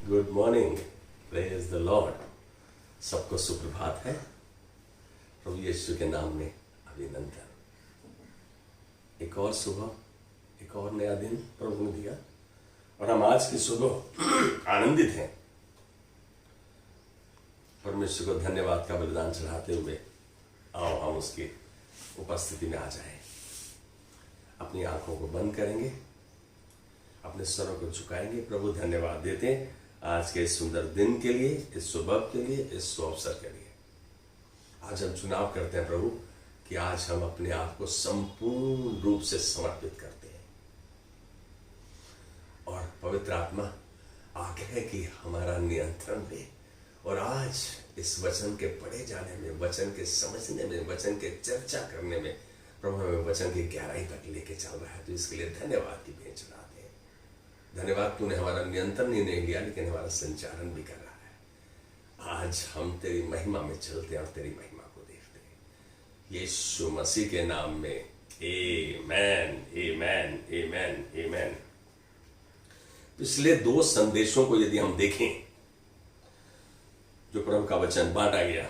Good morning, praise the Lord. सबको सुप्रभात है। प्रभु यीशु के नाम में अभिनंदन। एक और सुबह, एक और नया दिन प्रभु ने दिया और हम आज की सुबह आनंदित हैं। परमेश्वर को धन्यवाद का बलिदान चढ़ाते हुए आओ हम उसकी उपस्थिति में आ जाएं। अपनी आंखों को बंद करेंगे, अपने स्वरों को झुकाएंगे। प्रभु धन्यवाद देते हैं आज के इस सुंदर दिन के लिए, इस सुबह के लिए, इस अवसर के लिए। आज हम चुनाव करते हैं प्रभु कि आज हम अपने आप को संपूर्ण रूप से समर्पित करते हैं और पवित्र आत्मा आज्ञा है कि हमारा नियंत्रण ले। और आज इस वचन के पढ़े जाने में, वचन के समझने में, वचन के चर्चा करने में प्रभु हमें वचन की गहराई तक लेके चल रहा है। तो इसके लिए धन्यवाद की भेंट चढ़ाते हैं। धन्यवाद, तूने हमारा नियंत्रण ही नहीं लिया लेकिन हमारा संचालन भी कर रहा है। आज हम तेरी महिमा में चलते हैं और तेरी महिमा को देखते हैं। यीशु मसीह के नाम में आमेन, आमेन, आमेन, आमेन। पिछले 2 संदेशों को यदि हम देखें, जो प्रभु का वचन बांटा गया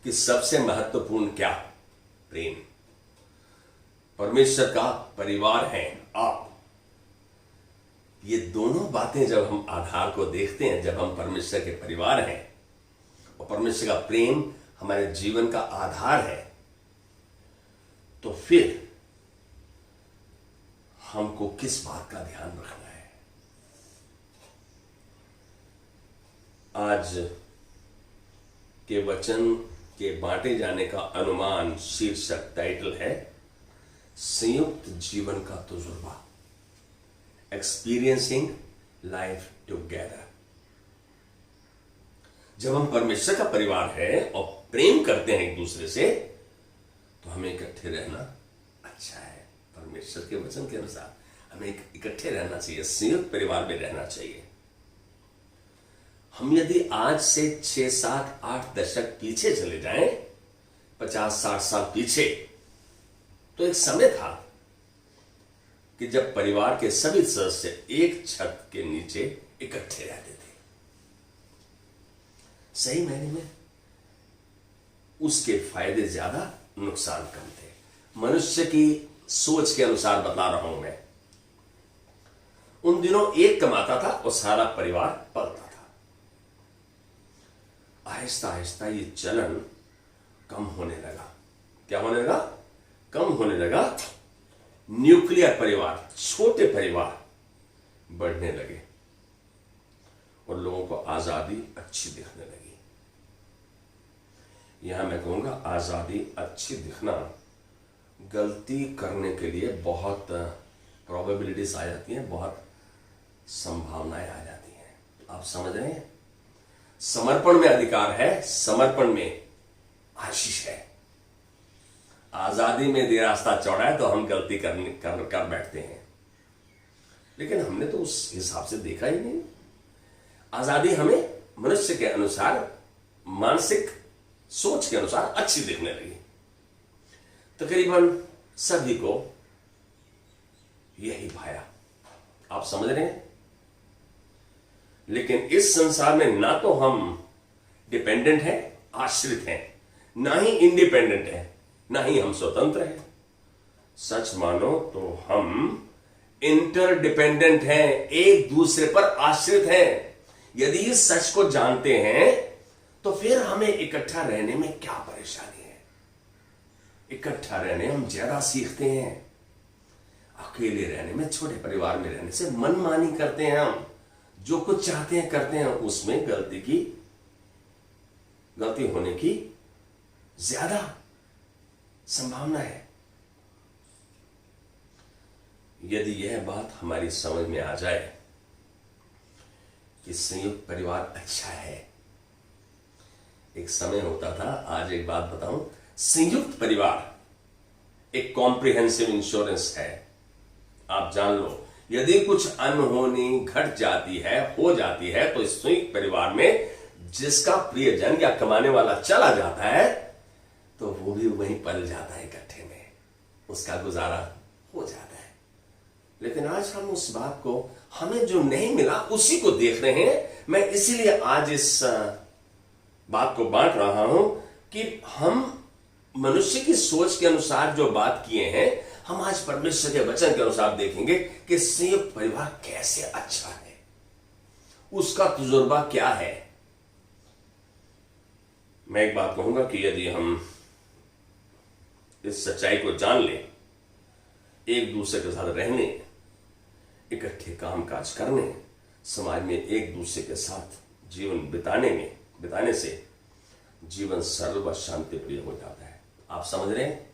कि सबसे महत्वपूर्ण क्या, प्रेम। परमेश्वर का परिवार है आप। ये दोनों बातें जब हम आधार को देखते हैं, जब हम परमेश्वर के परिवार हैं और परमेश्वर का प्रेम हमारे जीवन का आधार है, तो फिर हमको किस बात का ध्यान रखना है। आज के वचन के बांटे जाने का अनुमान शीर्षक टाइटल है संयुक्त जीवन का तजुर्बा, एक्सपीरियंसिंग लाइफ टुगेदर। जब हम परमेश्वर का परिवार है और प्रेम करते हैं एक दूसरे से, तो हमें इकट्ठे रहना अच्छा है। परमेश्वर के वचन के अनुसार हमें इकट्ठे रहना चाहिए, संयुक्त परिवार में रहना चाहिए। हम यदि आज से 6, 7, 8 दशक पीछे चले जाएं, 50, 60 साल पीछे, तो एक समय था कि जब परिवार के सभी सदस्य एक छत के नीचे इकट्ठे रहते थे। सही मायने में उसके फायदे ज्यादा, नुकसान कम थे। मनुष्य की सोच के अनुसार बता रहा हूं मैं। उन दिनों एक कमाता था और सारा परिवार पलता था। आहिस्ता आहिस्ता ये चलन कम होने लगा। क्या होने लगा? कम होने लगा। न्यूक्लियर परिवार, छोटे परिवार बढ़ने लगे और लोगों को आजादी अच्छी दिखने लगी। यहां मैं कहूंगा, आजादी अच्छी दिखना, गलती करने के लिए बहुत प्रोबेबिलिटीज आ जाती हैं, बहुत संभावनाएं आ जाती हैं। आप समझ रहे हैं? समर्पण में अधिकार है, समर्पण में आशीष है। आजादी में यदि रास्ता चौड़ा है तो हम गलती कर बैठते हैं, लेकिन हमने तो उस हिसाब से देखा ही नहीं। आजादी हमें मनुष्य के अनुसार, मानसिक सोच के अनुसार अच्छी दिखने लगी। तकरीबन सभी को यही भाया। आप समझ रहे हैं? लेकिन इस संसार में ना तो हम डिपेंडेंट हैं, आश्रित हैं, ना ही इंडिपेंडेंट हैं, ना ही हम स्वतंत्र हैं। सच मानो तो हम इंटरडिपेंडेंट हैं, एक दूसरे पर आश्रित हैं। यदि इस सच को जानते हैं तो फिर हमें इकट्ठा रहने में क्या परेशानी है। इकट्ठा रहने हम ज्यादा सीखते हैं। अकेले रहने में, छोटे परिवार में रहने से मनमानी करते हैं। हम जो कुछ चाहते हैं करते हैं, उसमें गलती होने की ज्यादा संभावना है। यदि यह बात हमारी समझ में आ जाए कि संयुक्त परिवार अच्छा है। एक समय होता था, आज एक बात बताऊं, संयुक्त परिवार एक कॉम्प्रिहेंसिव इंश्योरेंस है। आप जान लो, यदि कुछ अनहोनी घट जाती है, हो जाती है, तो इस संयुक्त परिवार में जिसका प्रियजन या कमाने वाला चला जाता है तो वो भी वहीं पल जाता है, इकट्ठे में उसका गुजारा हो जाता है। लेकिन आज हम उस बात को हमें जो नहीं मिला उसी को देख रहे हैं। मैं इसीलिए आज इस बात को बांट रहा हूं कि हम मनुष्य की सोच के अनुसार जो बात किए हैं, हम आज परमेश्वर के वचन के अनुसार देखेंगे कि संयुक्त परिवार कैसे अच्छा है, उसका तजुर्बा क्या है। मैं एक बात कहूंगा कि यदि हम इस सच्चाई को जान लें, एक दूसरे के साथ रहने, इकट्ठे काम काज करने, समाज में एक दूसरे के साथ जीवन बिताने से जीवन सरल व शांतिप्रिय हो जाता है। आप समझ रहे हैं?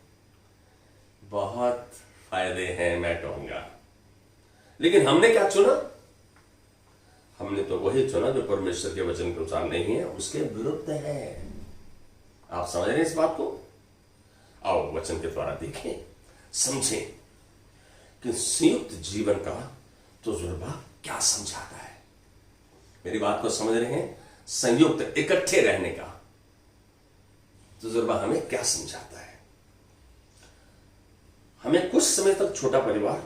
बहुत फायदे हैं मैं कहूंगा। लेकिन हमने क्या चुना? हमने तो वही चुना जो परमेश्वर के वचन के अनुसार नहीं है, उसके विरुद्ध है। आप समझ रहे हैं इस बात को? आओ वचन के द्वारा देखें, समझें कि संयुक्त जीवन का तजुर्बा क्या समझाता है। मेरी बात को समझ रहे हैं? संयुक्त इकट्ठे रहने का तजुर्बा हमें क्या समझाता है। हमें कुछ समय तक छोटा परिवार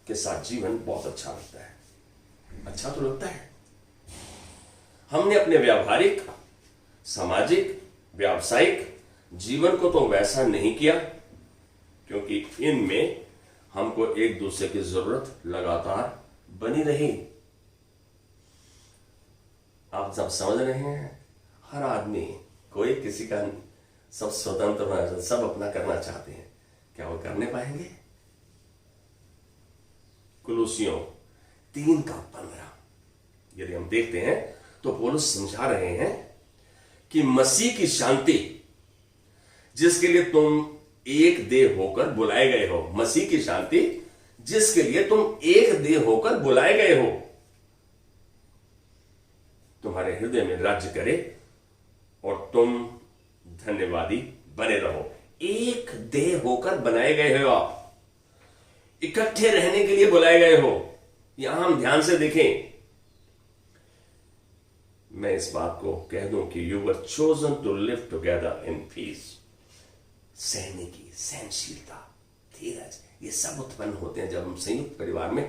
के साथ जीवन बहुत अच्छा लगता है, अच्छा तो लगता है। हमने अपने व्यावहारिक, सामाजिक, व्यावसायिक जीवन को तो वैसा नहीं किया, क्योंकि इनमें हमको एक दूसरे की जरूरत लगातार बनी रही। आप जब समझ रहे हैं, हर आदमी, कोई किसी का सब स्वतंत्र होना, सब अपना करना चाहते हैं, क्या वो करने पाएंगे? कुलूसियों 3:15 यदि हम देखते हैं तो पौलुस समझा रहे हैं कि मसीह की शांति जिसके लिए तुम एक देह होकर बुलाए गए हो, मसीह की शांति जिसके लिए तुम एक देह होकर बुलाए गए हो, तुम्हारे हृदय में राज्य करे और तुम धन्यवादी बने रहो। एक देह होकर बनाए गए हो आप, इकट्ठे रहने के लिए बुलाए गए हो। यहां हम ध्यान से देखें। मैं इस बात को कह दूं कि you were chosen to live together in peace. सहने की, सहनशीलता, धीरज, ये सब उत्पन्न होते हैं जब हम संयुक्त परिवार में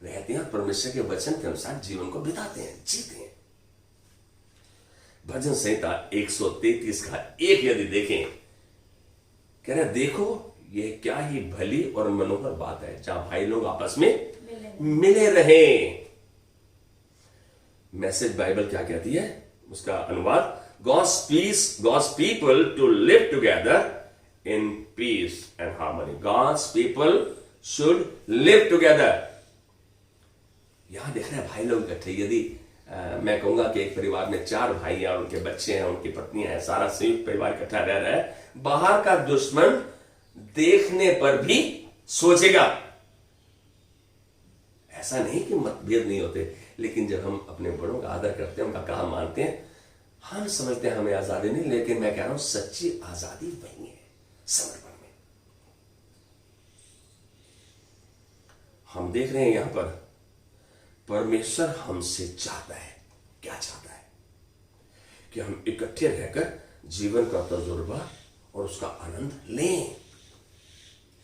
रहते हैं और परमेश्वर के वचन के अनुसार जीवन को बिताते हैं, जीते हैं। भजन संहिता 133 का एक यदि देखें, कह रहे देखो ये क्या ही भली और मनोहर बात है जहां भाई लोग आपस में मिले रहे। मैसेज बाइबल क्या कहती है? उसका अनुवाद, God's people to live together in peace and harmony. God's people should live together. यहां देख रहे हैं भाई लोग इकट्ठे। यदि मैं कहूंगा कि एक परिवार में 4 भाई हैं, उनके बच्चे हैं, उनकी पत्नियां हैं, सारा संयुक्त परिवार इकट्ठा रह रहा है, बाहर का दुश्मन देखने पर भी सोचेगा। ऐसा नहीं कि मतभेद नहीं होते, लेकिन जब हम अपने बड़ों का आदर करते हैं, उनका काम मानते हैं, हम समझते हैं हमें आजादी नहीं, लेकिन मैं कह रहा हूं सच्ची आजादी वही है, समर्पण में। हम देख रहे हैं यहां पर परमेश्वर हमसे चाहता है, क्या चाहता है? कि हम इकट्ठे रहकर जीवन का तजुर्बा और उसका आनंद लें।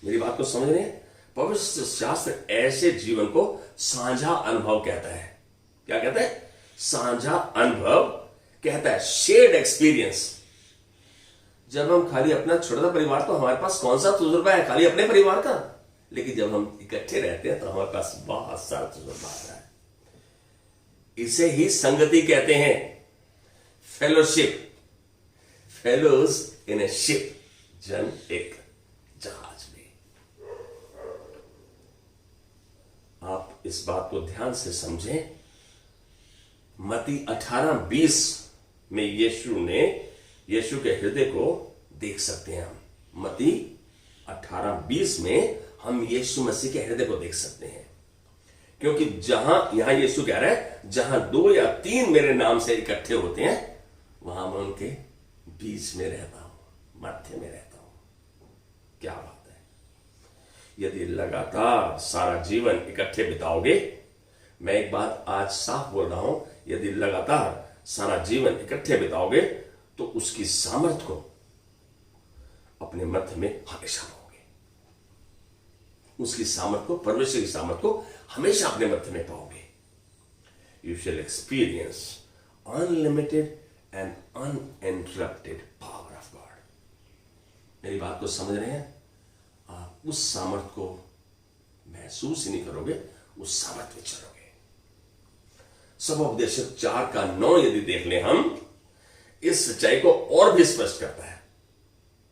मेरी बात को समझ रहे हैं? पवित्र शास्त्र ऐसे जीवन को साझा अनुभव कहता है। क्या कहता है? साझा अनुभव कहता है, शेयर्ड एक्सपीरियंस। जब हम खाली अपना छोटा परिवार, तो हमारे पास कौन सा तजुर्बा है? खाली अपने परिवार का। लेकिन जब हम इकट्ठे रहते हैं तो हमारे पास बहुत सारा तजुर्बा आता है। इसे ही संगति कहते हैं, फेलोशिप। फेलोज इन ए शिप, जन एक जहाज में। आप इस बात को ध्यान से समझें। मत्ती 18:20 में यीशु के हृदय को देख सकते हैं हम। मत्ती 18:20 में हम यीशु मसीह के हृदय को देख सकते हैं, क्योंकि यहां यीशु कह रहा है, जहां 2 या 3 मेरे नाम से इकट्ठे होते हैं, वहां मैं उनके बीच में रहता हूं, मध्य में रहता हूं। क्या बात है! यदि लगातार सारा जीवन इकट्ठे बिताओगे, मैं एक बात आज साफ बोल रहा हूं, यदि लगातार सारा जीवन इकट्ठे बिताओगे तो उसकी सामर्थ्य को अपने मध्य में हमेशा रहोगे, उसकी सामर्थ को, परमेश्वर की सामर्थ को हमेशा अपने मध्य में पाओगे। You shall experience unlimited and uninterrupted power of God. मेरी बात को समझ रहे हैं? आप उस सामर्थ को महसूस ही नहीं करोगे, उस सामर्थ में चलोगे। सबोपदेशक 4:9 यदि देख लें हम, इस सच्चाई को और भी स्पष्ट करता है।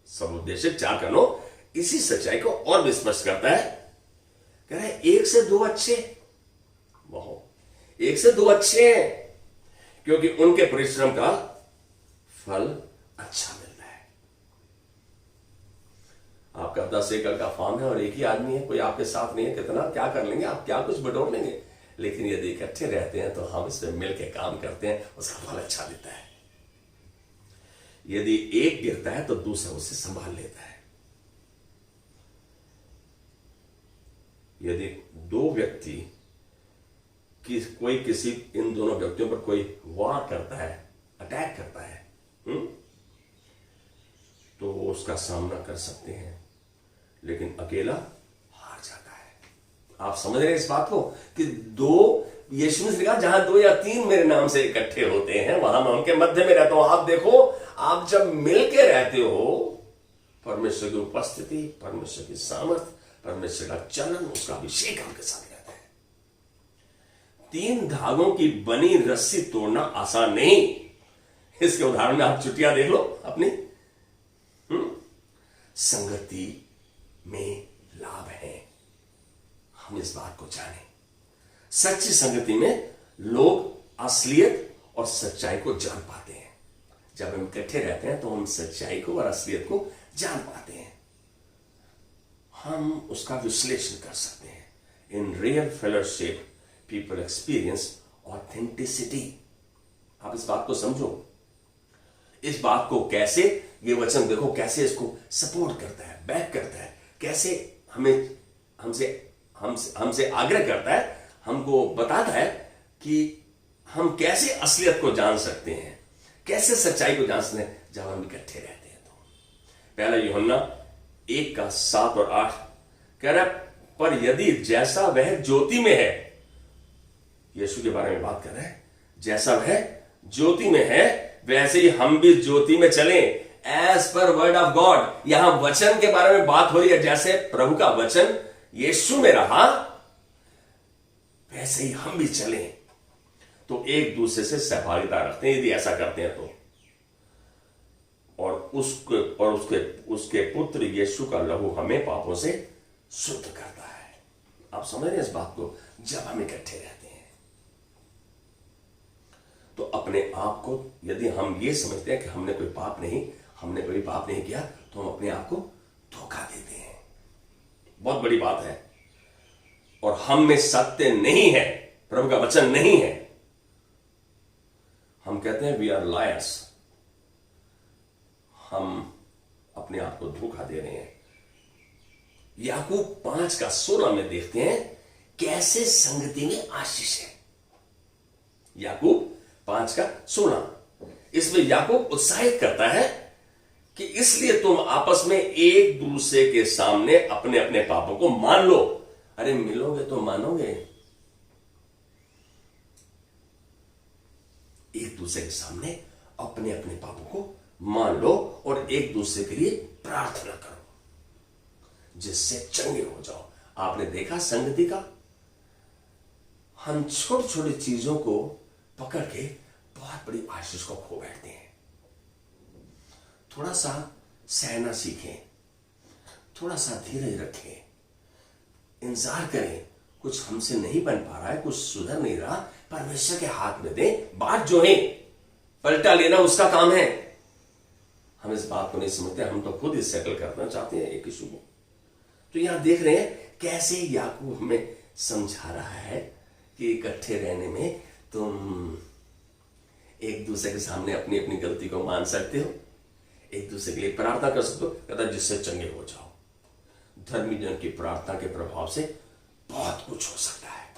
सबोपदेशक 4:9 इसी सच्चाई को और भी स्पष्ट करता है। कह रहा है 1 से 2 अच्छे, वहो 1 से 2 अच्छे हैं, क्योंकि उनके परिश्रम का फल अच्छा मिलता है। आपका 10 एकड़ का फार्म है और एक ही आदमी है, कोई आपके साथ नहीं है, कितना क्या कर लेंगे आप, क्या कुछ बटोर लेंगे। लेकिन यदि इकट्ठे रहते हैं तो हम इसमें मिलकर काम करते हैं, उसका फल अच्छा देता है। यदि एक गिरता है तो दूसरा उसे संभाल लेता है। यदि 2 व्यक्ति कोई किसी इन दोनों व्यक्तियों पर कोई वार करता है, अटैक करता है, तो वो उसका सामना कर सकते हैं, लेकिन अकेला हार जाता है। आप समझ रहे हैं इस बात को कि 2, यीशु ने कहा जहां 2 या 3 मेरे नाम से इकट्ठे होते हैं वहां मैं उनके मध्य में रहता हूं। आप देखो, आप जब मिलके रहते हो, परमेश्वर की उपस्थिति, परमेश्वर की सामर्थ, परमेश्वर का चलन, उसका अभिषेक आपके साथ रहता है। 3 धागों की बनी रस्सी तोड़ना आसान नहीं। इसके उदाहरण में आप चुटिया देख लो अपनी। संगति में लाभ है, हम इस बात को जानें। सच्ची संगति में लोग असलियत और सच्चाई को जान पाते हैं। जब हम इकट्ठे रहते हैं तो हम सच्चाई को और असलियत को जान पाते हैं, हम उसका विश्लेषण कर सकते हैं। इन real fellowship people experience authenticity. आप इस बात को समझो। इस बात को कैसे, ये वचन देखो कैसे इसको सपोर्ट करता है, बैक करता है, कैसे हमें हमसे आग्रह करता है, हमको बताता है कि हम कैसे असलियत को जान सकते हैं, कैसे सच्चाई को जान सकते हैं जब हम इकट्ठे रहते हैं। तो पहला यूहन्ना 1:7 और 8 कह रहा है, पर यदि जैसा वह ज्योति में है, यीशु के बारे में बात कर रहे हैं, जैसा वह ज्योति में है वैसे ही हम भी ज्योति में चलें, as per word of God. यहां वचन के बारे में बात हो रही है, जैसे प्रभु का वचन यीशु में रहा वैसे ही हम भी चलें। तो एक दूसरे से सहभागिता रखते हैं यदि ऐसा करते हैं तो। और उसके पुत्र यीशु का लहू हमें पापों से शुद्ध करता है। आप समझ रहे हैं इस बात को? जब हम इकट्ठे रहते हैं तो अपने आप को, यदि हम ये समझते हैं कि हमने कोई पाप नहीं किया, तो हम अपने आप को धोखा देते हैं। बहुत बड़ी बात है। और हम में सत्य नहीं है, प्रभु का वचन नहीं है। हम कहते हैं वी आर लायर्स। हम अपने आप को धोखा दे रहे हैं। याकूब 5:16 में देखते हैं कैसे संगति में आशीष है। याकूब 5:16, इसमें याकूब उत्साहित करता है कि इसलिए तुम आपस में एक दूसरे के सामने अपने अपने पापों को मान लो। अरे मिलोगे तो मानोगे। एक दूसरे के सामने अपने अपने पापों को मान लो और एक दूसरे के लिए प्रार्थना करो जिससे चंगे हो जाओ। आपने देखा संगति का, हम छोटी छोटी चीजों को पकड़ के बहुत बड़ी आशीष को खो बैठते हैं। थोड़ा सा सहना सीखें, थोड़ा सा धीरज रखें, इंतजार करें। कुछ हमसे नहीं बन पा रहा है, कुछ सुधर नहीं रहा, परमेश्वर के हाथ में दें। बात जो है पलटा लेना उसका काम है। हम इस बात को नहीं समझते, हम तो खुद ही सेटल करना चाहते हैं एक इशू को। तो यहां देख रहे हैं कैसे याकूब हमें समझा रहा है कि इकट्ठे रहने में तुम एक दूसरे के सामने अपनी अपनी गलती को मान सकते हो, एक दूसरे के लिए प्रार्थना कर सकते हो, कहता जिससे चंगे हो जाओ। धर्मी जन की प्रार्थना के प्रभाव से बहुत कुछ हो सकता है।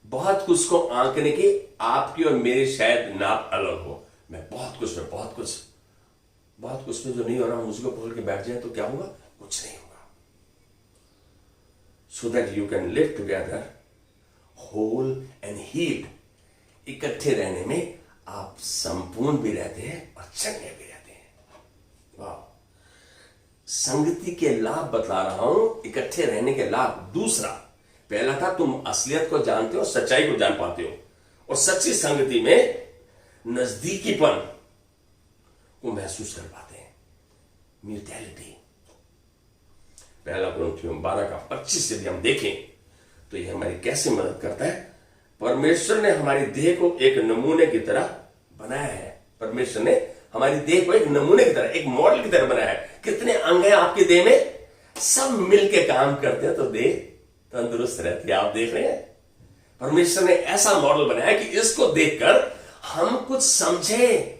बहुत कुछ को आंकने की आपकी और मेरी शायद नाप अलग हो। मैं बहुत कुछ में जो नहीं हो रहा हूं उसको पकड़ के बैठ जाए तो क्या होगा? कुछ नहीं होगा। so that you can live together whole and healed. इकट्ठे रहने में आप संपूर्ण भी रहते हैं और चंगे भी रहते हैं। वाह, संगति के लाभ बतला रहा हूं, इकट्ठे रहने के लाभ। दूसरा, पहला था तुम असलियत को जानते हो, सच्चाई को जान पाते हो, और सच्ची संगति में नजदीकीपन को महसूस कर पाते हैं, म्यूचुअलिटी। पहला कुरिन्थियों 12:25 यदि हम देखें तो यह हमारी कैसे मदद करता है। परमेश्वर ने हमारी देह को एक नमूने की तरह बनाया है। परमेश्वर ने हमारी देह को एक नमूने की तरह, एक मॉडल की तरह बनाया है। कितने अंग हैं आपकी देह में, सब मिलके काम करते हैं तो देह तंदुरुस्त रहती है। आप देख रहे हैं, परमेश्वर ने ऐसा मॉडल बनाया कि इसको देखकर हम कुछ समझें,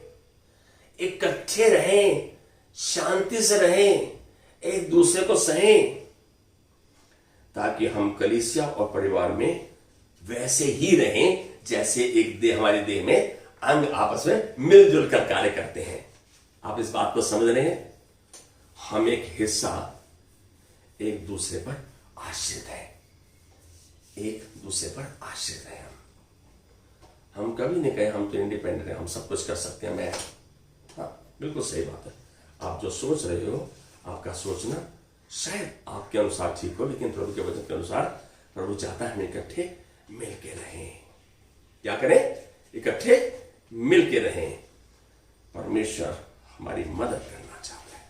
इकट्ठे रहें, शांति से रहें, एक दूसरे को सहें, ताकि हम कलीसिया और परिवार में वैसे ही रहें जैसे एक देह, हमारी देह में अंग आपस में मिलजुल कर कार्य करते हैं। आप इस बात को समझ रहे हैं? हम एक हिस्सा एक दूसरे पर आश्रित है, एक दूसरे पर आश्रित है। हम कभी नहीं कहे हम तो इंडिपेंडेंट हैं, हम सब कुछ कर सकते हैं। मैं, हाँ, बिल्कुल सही बात है। आप जो सोच रहे हो, आपका सोचना शायद आपके अनुसार ठीक हो, लेकिन प्रभु के वचन के अनुसार प्रभु चाहता है हम इकट्ठे मिलके रहें। क्या करें? इकट्ठे मिलके रहें। परमेश्वर हमारी मदद करना चाहता है,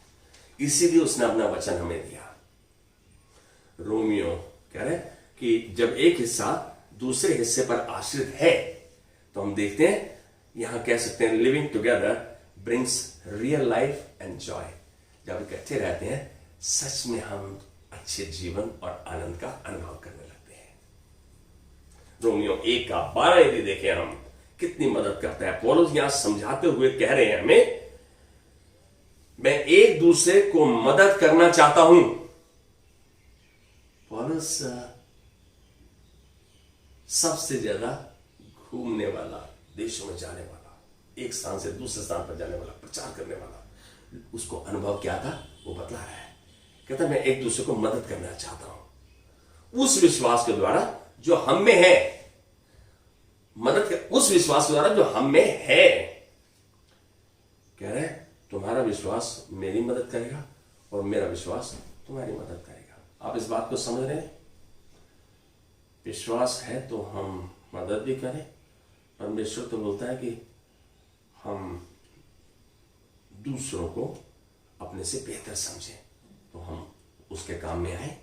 इसीलिए उसने अपना वचन हमें दिया। रोमियो कह रहे कि जब एक हिस्सा दूसरे हिस्से पर आश्रित है, तो हम देखते हैं, यहां कह सकते हैं living together brings real life and Joy. जब इकट्ठे रहते हैं, सच में हम अच्छे जीवन और आनंद का अनुभव करने लगते हैं। रोमियो 1:12 यदि देखें हम, कितनी मदद करता है। पौलुस यहां समझाते हुए कह रहे हैं हमें, मैं एक दूसरे को मदद करना चाहता हूं। पौलुस सबसे ज्यादा घूमने वाला, देशों में जाने वाला, एक स्थान से दूसरे स्थान पर जाने वाला, प्रचार करने वाला, उसको अनुभव क्या था वो बतला रहा है। कहता मैं एक दूसरे को मदद करना चाहता हूं उस विश्वास के द्वारा जो हम में है। मदद कर, उस विश्वास के द्वारा जो हम में है। कह रहे तुम्हारा विश्वास मेरी मदद करेगा और मेरा विश्वास तुम्हारी मदद करेगा। आप इस बात को समझ रहे हैं? विश्वास है तो हम मदद भी करें। परमेश्वर तो बोलता है कि हम दूसरों को अपने से बेहतर समझें, तो हम उसके काम में आए।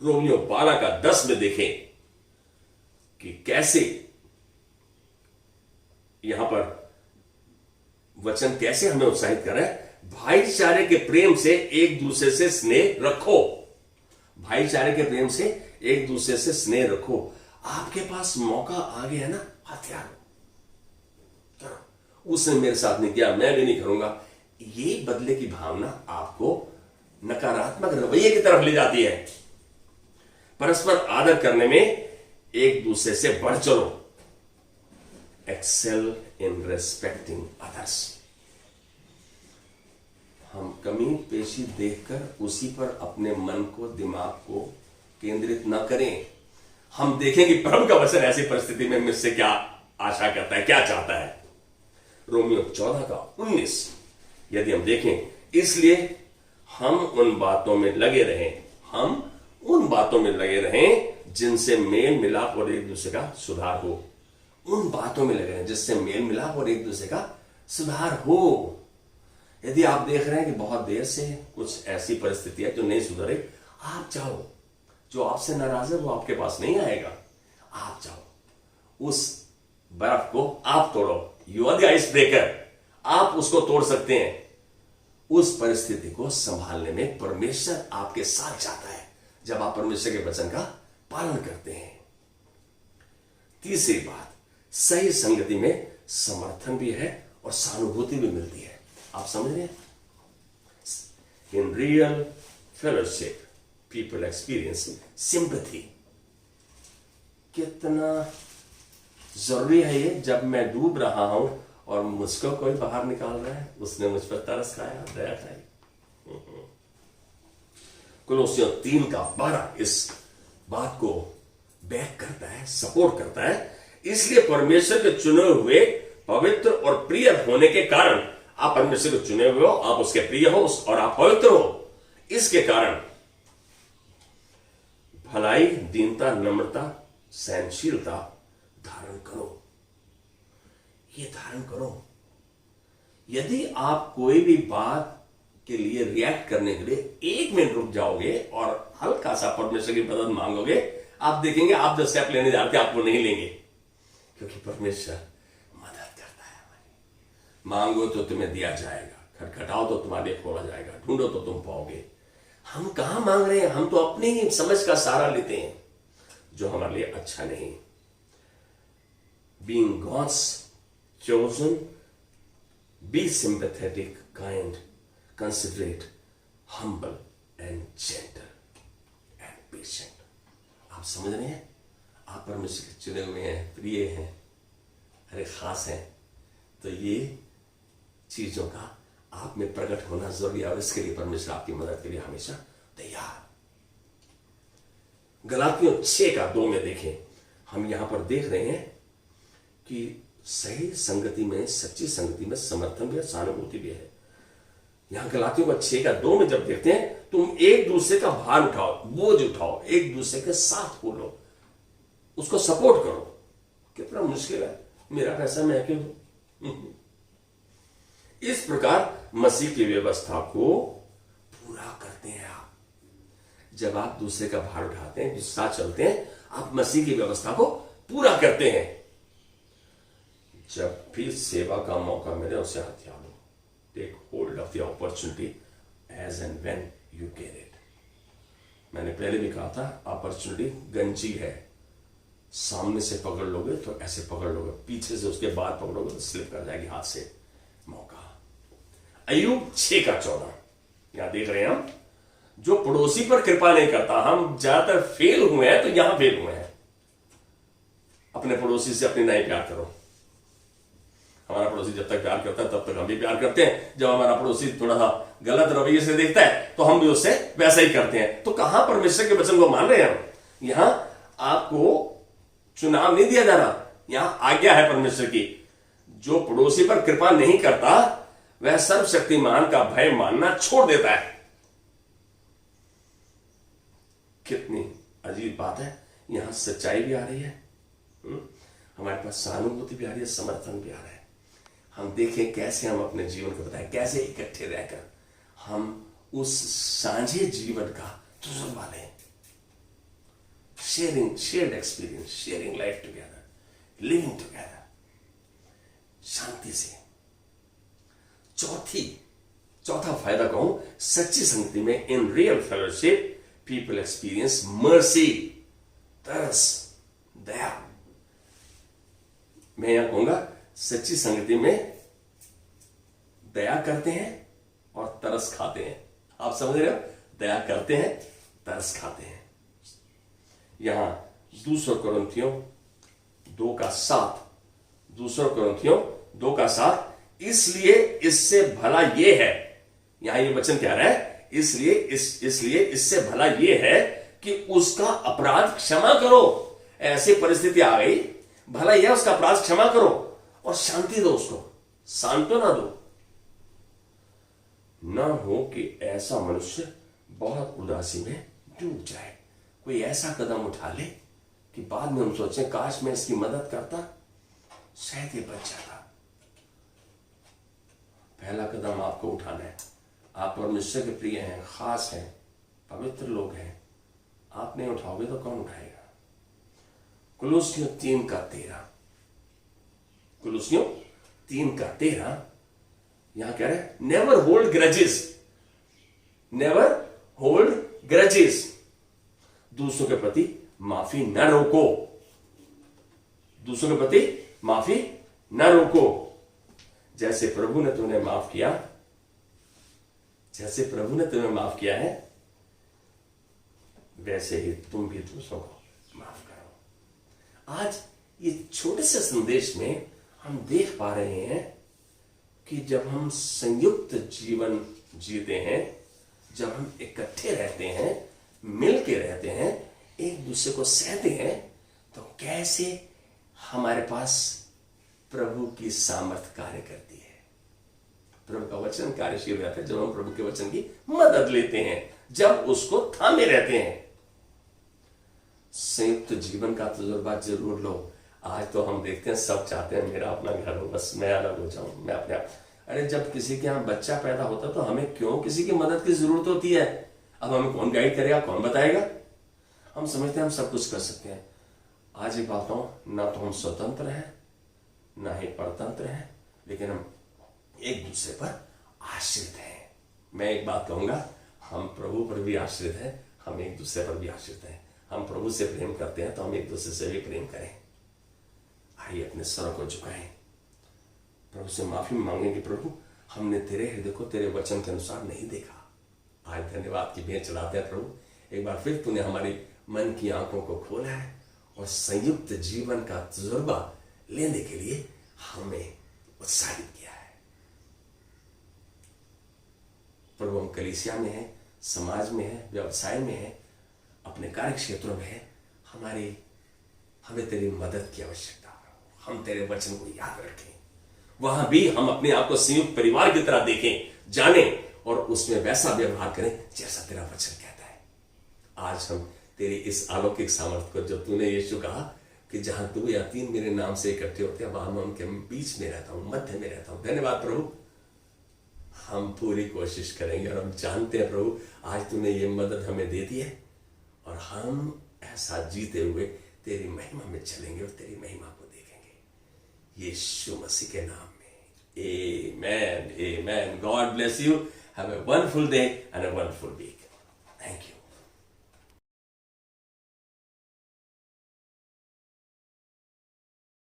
रोमियो 12:10 में देखें कि कैसे यहां पर वचन कैसे हमें उत्साहित कर रहा है। भाईचारे के प्रेम से एक दूसरे से स्नेह रखो। भाईचारे के प्रेम से एक दूसरे से स्नेह रखो। आपके पास मौका आ गया है ना, हथियार करो। उसने मेरे साथ नहीं किया, मैं भी नहीं करूंगा। ये बदले की भावना आपको नकारात्मक रवैये की तरफ ले जाती है। परस्पर आदर करने में एक दूसरे से बढ़ चलो। Excel in respecting others. हम कमी पेशी देखकर उसी पर अपने मन को, दिमाग को केंद्रित न करें। हम देखें कि प्रभु का वचन ऐसी परिस्थिति में मुझसे क्या आशा करता है, क्या चाहता है। रोमियो 14:19 यदि हम देखें, इसलिए हम उन बातों में लगे रहें, हम उन बातों में लगे रहें जिनसे मेल मिलाप और एक दूसरे का सुधार हो। उन बातों में लगे रहें जिससे मेल मिलाप और एक दूसरे का सुधार हो। यदि आप देख रहे हैं कि बहुत देर से कुछ ऐसी परिस्थिति है जो नहीं सुधरे, आप जाओ। जो आपसे नाराज है वो आपके पास नहीं आएगा। आप जाओ, उस बर्फ को आप तोड़ो। You are the ice breaker. आप उसको तोड़ सकते हैं। उस परिस्थिति को संभालने में परमेश्वर आपके साथ जाता है जब आप परमेश्वर के वचन का पालन करते हैं। तीसरी बात, सही संगति में समर्थन भी है और सहानुभूति भी मिलती है। आप समझ रहे हैं? इन real fellowship people experience sympathy. कितना जरूरी है ये। जब मैं डूब रहा हूं और मुझको कोई बाहर निकाल रहा है, उसने मुझ पर तरस खाया, दया खाई। कुलोसियों 3:12 इस बात को बैक करता है, सपोर्ट करता है। इसलिए परमेश्वर के चुने हुए पवित्र और प्रिय होने के कारण, आप परमेश्वर के चुने हुए हो, आप उसके प्रिय हो और आप पवित्र हो, इसके कारण भलाई, दीनता, नम्रता, सहनशीलता धारण करो। ये धारण करो। यदि आप कोई भी बात के लिए रिएक्ट करने के लिए 1 मिनट रुक जाओगे और हल्का सा परमेश्वर की मदद मांगोगे, आप देखेंगे आप जो स्टेप लेने जाते आपको नहीं लेंगे, क्योंकि परमेश्वर मदद करता है हमारी। मांगो तो तुम्हें दिया जाएगा, खटखटाओ तो तुम्हारे लिए खोला जाएगा, ढूंढो तो तुम पाओगे। हम कहां मांग रहे हैं? हम तो अपनी ही समझ का सहारा लेते हैं, जो हमारे लिए अच्छा नहीं। Being God's chosen, be sympathetic, kind, considerate, humble and gentle and patient. आप समझ रहे हैं? आप परमेश्वर के चुने हुए हैं, प्रिय हैं, अरे खास हैं, तो ये चीजों का आप में प्रकट होना जरूरी है और इसके लिए परमेश्वर आपकी मदद के लिए हमेशा तैयार। गलातियों 6:2 में देखें, हम यहां पर देख रहे हैं कि सही संगति में, सच्ची संगति में समर्थन भी है, सहानुभूति भी है। यहां गलातियों का 6:2 में जब देखते हैं, तुम एक दूसरे का भार उठाओ, बोझ उठाओ, एक दूसरे के साथ बोलो, उसको सपोर्ट करो। कितना मुश्किल है, मेरा पैसा मैं क्यों दूं? इस प्रकार मसीह की व्यवस्था को पूरा करते हैं आप। जब आप दूसरे का भार उठाते हैं, जिसके साथ चलते हैं, आप मसीह की व्यवस्था को पूरा करते हैं। जब भी सेवा का मौका मिले उसे हथियार लो। Take hold of the opportunity as and when you get it. मैंने पहले भी कहा था, अपॉर्चुनिटी गंजी है, सामने से पकड़ लोगे तो ऐसे पकड़ लोगे, पीछे से उसके बाद पकड़ोगे तो स्लिप कर जाएगी हाथ से मौका। अय्यूब 6:14 यहां देख रहे हैं हम, जो पड़ोसी पर कृपा नहीं करता। हम ज्यादातर फेल हुए हैं, तो यहां फेल हुए हैं। अपने पड़ोसी से अपनी नहीं प्यार करो। हमारा पड़ोसी जब तक प्यार करता है तब तक हम भी प्यार करते हैं। जब हमारा पड़ोसी थोड़ा सा गलत रवैये से देखता है तो हम भी उससे वैसा ही करते हैं। तो कहां परमेश्वर के वचन को मान रहे हैं हम? यहां आपको चुनाव नहीं दिया जा रहा, यहां आज्ञा है परमेश्वर की। जो पड़ोसी पर कृपा नहीं करता वह सर्वशक्तिमान का भय मानना छोड़ देता है। कितनी अजीब बात है। यहां सच्चाई भी आ रही है, हमारे पास सहानुभूति भी आ रही है, समर्थन भी आ रहा है। हम देखें कैसे हम अपने जीवन को बताएं, कैसे इकट्ठे रहकर हम उस साझे जीवन का तजुर्बा लें। Shared experience, sharing life together, living together, शांति से। चौथा फायदा कहूं, सच्ची संगति में in real fellowship people experience mercy, तरस, दया। मैं यहां कहूंगा, सच्ची संगति में दया करते हैं और तरस खाते हैं। आप समझ रहे हो? दया करते हैं, तरस खाते हैं। यहां 2 कोरिन्थियों 2:7, 2 कोरिन्थियों 2:7, इसलिए इससे भला ये है, यहां ये वचन कह रहा है, इसलिए इससे भला ये है कि उसका अपराध क्षमा करो। ऐसी परिस्थिति आ गई, भला यह उसका अपराध क्षमा करो और शांति दो, उसको सांत्वना दो। ना हो कि ऐसा मनुष्य बहुत उदासी में डूब जाए। कोई ऐसा कदम उठा ले कि बाद में हम सोचें काश मैं इसकी मदद करता, शायद ये बच जाता। पहला कदम आपको उठाना है। आप परमेश्वर के प्रिय हैं, खास हैं, पवित्र लोग हैं। आप नहीं उठाओगे तो कौन उठाएगा? कुलुस्सियों 3:13, कुलुस्सियों 3:13 यहां कह रहे हैं, never hold grudges, never hold grudges. दूसरों के प्रति माफी न रोको, दूसरों के प्रति माफी न रोको। जैसे प्रभु ने तुम्हें माफ किया, जैसे प्रभु ने तुम्हें माफ किया है, वैसे ही तुम भी दूसरों को माफ करो। आज ये छोटे से संदेश में हम देख पा रहे हैं कि जब हम संयुक्त जीवन जीते हैं, जब हम इकट्ठे रहते हैं, मिल के रहते हैं, एक दूसरे को सहते हैं, तो कैसे हमारे पास प्रभु की सामर्थ कार्य करती है। प्रभु का वचन कार्यशील रहता है जब हम प्रभु के वचन की मदद लेते हैं, जब उसको थामे रहते हैं। संयुक्त जीवन का तजुर्बा जरूर लो। आज तो हम देखते हैं सब चाहते हैं मेरा अपना घर हो, बस मैं अलग हो जाऊं, मैं अपने आप। अरे जब किसी के यहाँ बच्चा पैदा होता तो हमें क्यों किसी की मदद की जरूरत होती है? अब हमें कौन गाइड करेगा, कौन बताएगा? हम समझते हैं हम सब कुछ कर सकते हैं। आज एक बात कहूं, ना तो हम स्वतंत्र हैं ना ही परतंत्र हैं, लेकिन हम एक दूसरे पर आश्रित हैं। मैं एक बात कहूंगा, हम प्रभु पर भी आश्रित हैं, हम एक दूसरे पर भी आश्रित हैं। हम प्रभु से प्रेम करते हैं तो हम एक दूसरे से भी प्रेम करें। आइए अपने स्वरों को झुकाएं, प्रभु से माफी मांगेंगे। प्रभु, हमने तेरे हृदय को तेरे वचन के अनुसार नहीं देखा। आज धन्यवाद की भेंट चढ़ाते हैं प्रभु, एक बार फिर तूने हमारी मन की आंखों को खोला है और संयुक्त जीवन का तजुर्बा लेने के लिए हमें उत्साहित किया है। प्रभु, हम कलीसिया में हैं, समाज में हैं, व्यवसाय में हैं, अपने कार्य क्षेत्रों में हैं, हमें तेरी मदद की आवश्यकता है। हम तेरे वचन को याद रखें, वहां भी हम अपने आप को संयुक्त परिवार की तरह देखें, जानें और उसमें वैसा व्यवहार करें जैसा तेरा वचन कहता है। आज हम तेरी इस अलौकिक सामर्थ को, जब तूने यीशु कहा कि जहां 2 या 3 मेरे नाम से इकट्ठे होते हैं वहां मैं उनके बीच में रहता हूं, मध्य में रहता हूं। धन्यवाद प्रभु, हम पूरी कोशिश करेंगे और हम जानते हैं प्रभु आज तूने ये मदद हमें दे दी है और हम ऐसा जीते हुए तेरी महिमा में चलेंगे और तेरी महिमा को देखेंगे, यीशु मसीह के नाम में। Amen, amen. God bless you. Have a wonderful day and a wonderful week. Thank you.